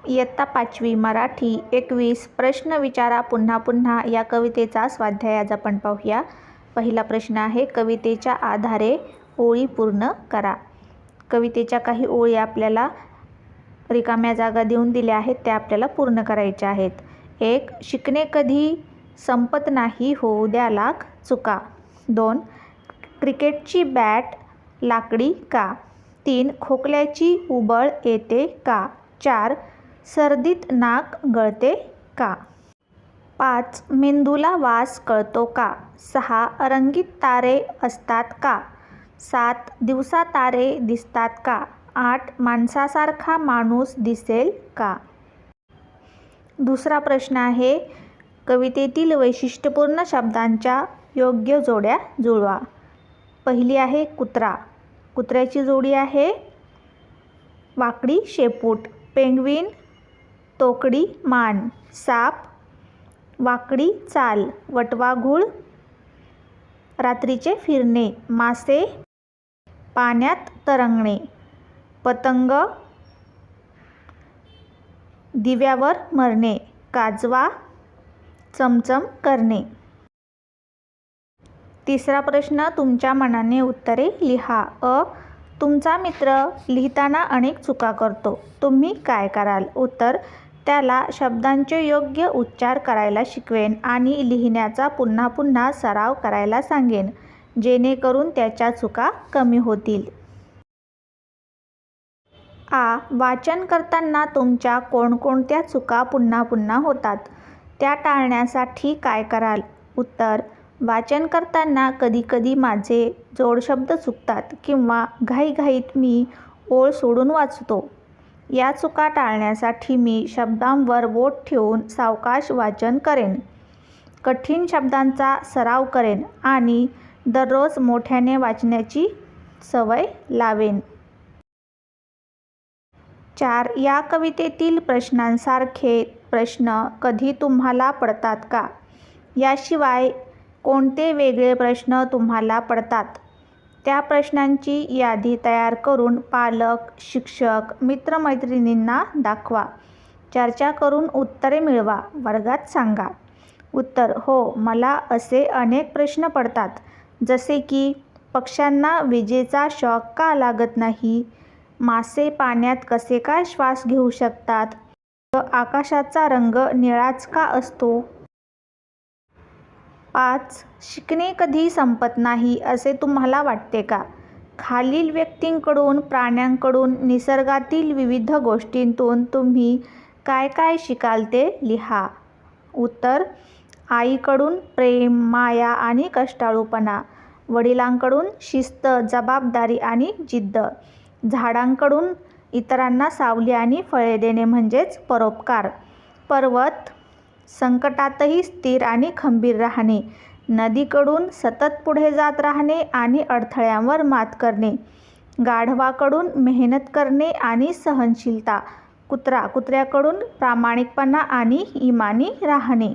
इयत्ता 5वी मराठी 21 प्रश्न विचारा पुन्हा पुन्हा या कवितेचा स्वाध्याय आज आपण पाहूया. पहिला प्रश्न आहे, कवितेच्या आधारे ओळी पूर्ण करा. कवितेच्या काही ओळी आपल्याला रिकाम्या जागा देऊन दिल्या आहेत, त्या आपल्याला पूर्ण करायच्या आहेत. 1. शिकणे कधी संपत नाही, होऊ द्या लाख चुका. 2. क्रिकेटची बॅट लाकडी का. 3. खोकल्याची उबळ येते का. 4. सर्दीत नाक गळते का. 5. मेंदूला वास कळतो का. 6. रंगीत तारे असतात का. 7. दिवसा तारे दिसतात का. 8. माणसासारखा माणूस दिसेल का. दुसरा प्रश्न आहे, कवितेतील वैशिष्ट्यपूर्ण शब्दांच्या योग्य जोड्या जुळवा. पहिली आहे कुत्रा. कुत्र्याची जोडी आहे वाकडी शेपूट. पेंग्विन तोकडी मान. साप वाकडी चाल. वटवाघूळ रात्रीचे फिरणे. मासे पाण्यात तरंगणे. पतंग दिव्यावर मरणे. काजवा चमचम करणे. तिसरा प्रश्न, तुमच्या मनाने उत्तरे लिहा. अ. तुमचा मित्र लिहिताना अनेक चुका करतो, तुम्ही काय कराल. उत्तर, त्याला शब्दांचे योग्य उच्चार करायला शिकवेन आणि लिहिण्याचा पुन्हा पुन्हा सराव करायला सांगेन, जेणेकरून त्याच्या चुका कमी होतील. आ. वाचन करताना तुमच्या कोणकोणत्या चुका पुन्हा पुन्हा होतात, त्या टाळण्यासाठी काय कराल. उत्तर, वाचन करताना कधीकधी माझे जोडशब्द चुकतात किंवा घाईघाईत मी ओळ सोडून वाचतो. या चुका टाळण्यासाठी मी शब्दांवर बोट ठेवून सावकाश वाचन करेन, कठीण शब्दांचा सराव करेन आणि दररोज मोठ्याने वाचण्याची सवय लावेन. 4. या कवितेतील प्रश्नांसारखे प्रश्न कधी तुम्हाला पडतात का. याशिवाय कोणते वेगळे प्रश्न तुम्हाला पडतात, त्या प्रश्नांची यादी तयार करून पालक, शिक्षक, मित्रमैत्रिणींना दाखवा. चर्चा करून उत्तरे मिळवा, वर्गात सांगा. उत्तर, हो, मला असे अनेक प्रश्न पडतात, जसे की पक्ष्यांना विजेचा शॉक का लागत नाही, मासे पाण्यात कसे काय श्वास घेऊ शकतात व आकाशाचा रंग निळाच का असतो. 5. शिकणे कधी संपत नाही असे तुम्हाला वाटते का. खालील व्यक्तींकडून, प्राण्यांकडून, निसर्गातील विविध गोष्टींतून तुम्ही काय काय शिकाल ते लिहा. उत्तर, आईकडून प्रेम, माया आणि कष्टाळूपणा. वडिलांकडून शिस्त, जबाबदारी आणि जिद्द. झाडांकडून इतरांना सावली आणि फळे देणे म्हणजेच परोपकार. पर्वत संकटातही स्थिर आणि खंबीर राहणे. नदीकडून सतत पुढे जात राहणे आणि अडथळ्यांवर मात करणे. गाढवाकडून मेहनत करणे आणि सहनशीलता. कुत्र्याकडून प्रामाणिकपणा आणि इमानी राहणे.